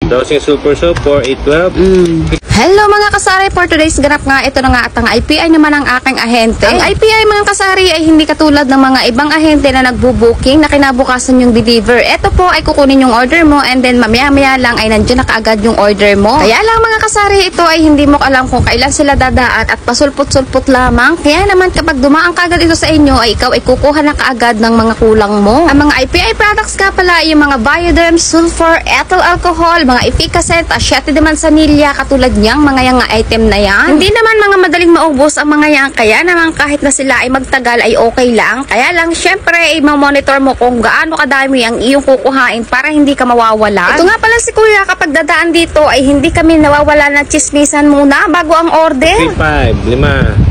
Dosing Super Soap for 812. Hello mga kasari, for today's ganap nga, ito na nga at ang IPI naman ang aking ahente. Ang IPI mga kasari ay hindi katulad ng mga ibang ahente na nagbo-booking na kinabukasan yung deliver. Ito po ay kukunin yung order mo and then mamaya-maya lang ay nandiyan na kaagad yung order mo. Kaya lang mga kasari, ito ay hindi mo alam kung kailan sila dadaan at pasulput-sulput lamang. Kaya naman kapag dumaan kaagad ito sa inyo ay ikaw ay kukuha na kaagad ng mga kulang mo. Ang mga IPI products ka pala ay yung mga Bioderm, Sulfur, Ethyl Alcohol, mga Efficacent, Asiate de Manzanilla, katulad niyang mga yang item na yan. Hindi naman mga madaling maubos ang mga yan, kaya naman kahit na sila ay magtagal ay okay lang. Kaya lang syempre i-monitor mo kung gaano kadami ang iyong kukuhain para hindi ka mawawala. Ito nga pala si Kuya, kapag dadaan dito ay hindi kami nawawala ng chismisan muna bago ang order. 3.5, 5.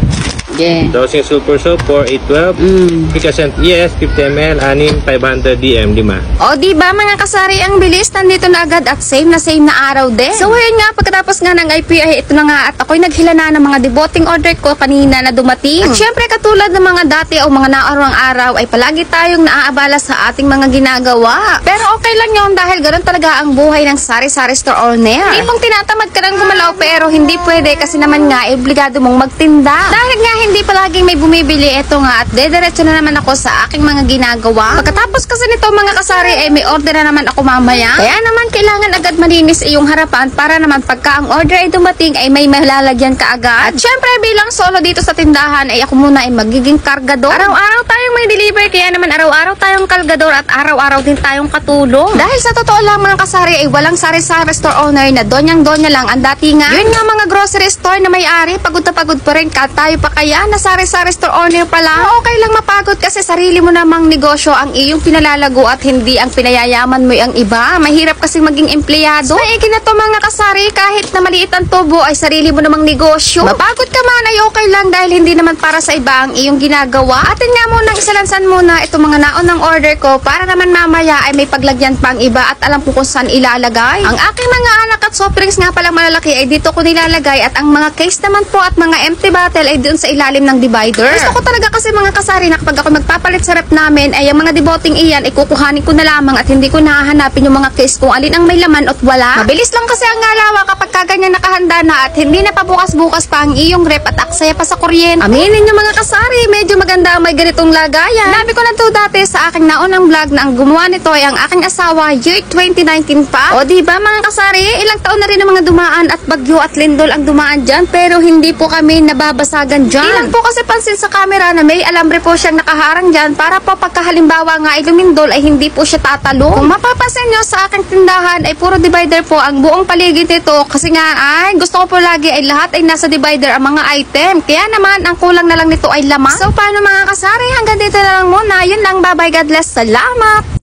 Yeah. Dosing Super Soap for 812. Efficacent ES 50 ml, 6, 500 DM, 5. O diba mga kasari, ang bilis, nandito na agad at same na araw din. So ngayon nga, pagkatapos nga ng IPI, ito na nga at ako'y naghila na ng mga deboting order ko kanina na dumating. At syempre katulad ng mga dati o mga naarang araw ay palagi tayong naaabala sa ating mga ginagawa. Pero okay lang yun dahil ganoon talaga ang buhay ng sari-sari store owner. Hindi mong tinatamad ka ng gumalaw pero hindi pwede kasi naman nga obligado mong magtinda. Dahil nga hindi palaging may bumibili, ito nga at dediretso na naman ako sa aking mga ginagawa. Pagkatapos kasi nito mga kasari ay may order na naman ako mamaya. Kaya naman kailangan agad malinis iyong harapan para naman pagka ang order ay dumating ay may malalagyan ka agad. At syempre bilang solo dito sa tindahan ay ako muna ay magiging kargador. Araw-araw tayong may deliver kaya naman araw-araw tayong kargador at araw-araw din tayong katulong. Dahil sa totoo lang mga kasari ay walang sari-sari store owner na donyang-donya lang ang datingan. Yun nga mga grocery store na may-ari, pagod na pagod pa rin ka, tayo pa kaya na sari-sari store owner pala. Okay lang mapagod kasi sarili mo namang negosyo ang iyong pinalalago at hindi ang pinayayaman mo ang iba. Mahirap kasi maging empleyado. Maigi na to mga kasari, kahit na maliit ang tubo ay sarili mo namang negosyo. Mapagod ka man ay okay lang dahil hindi naman para sa iba ang iyong ginagawa. Atin nga muna isalansan muna itong mga naunang order ko para naman mamaya ay may paglagyan pang iba at alam ko kung saan ilalagay. Ang aking mga anak at soft drinks nga palang malalaki ay dito ko nilalagay at ang mga case naman po at mga empty bottle ay doon sa ilalim ng divider. Gusto ko talaga kasi mga kasari na kapag ako magpapalit sa rep namin ay ang mga deboting iyan ay kukuhanin ko na lamang at hindi ko nahahanapin yung mga case kung alin ang may laman at wala. Mabilis lang kasi ang ngalawa kapag kaganyan nakahanda na at hindi na pa bukas-bukas pa ang iyong rep at aksaya pa sa kuryente. Aminin nyo mga kasari, medyo maganda ang may ganitong lagayan. Nabi ko na to dati sa aking naunang vlog na ang gumawa nito ay ang aking asawa year 2019 pa. O diba mga kasari, ilang taon na rin ang mga dumaan at bagyo at lindol ang dumaan dyan pero hindi po kami nababasagan dyan. Ilang po kasi pansin sa camera na may alambre po siyang nakaharang dyan para po pagkahalimbawa nga ay lumindol ay hindi po siya tatalo. Kung mapapasin nyo sa aking tindahan ay puro divider po ang buong paligid nito kasi nga ay gusto ko po lagi ay lahat ay nasa divider ang mga item. Kaya naman ang kulang na lang nito ay laman. So paano mga kasari, hanggang dito na lang muna. Yun lang, bye bye, God bless, salamat!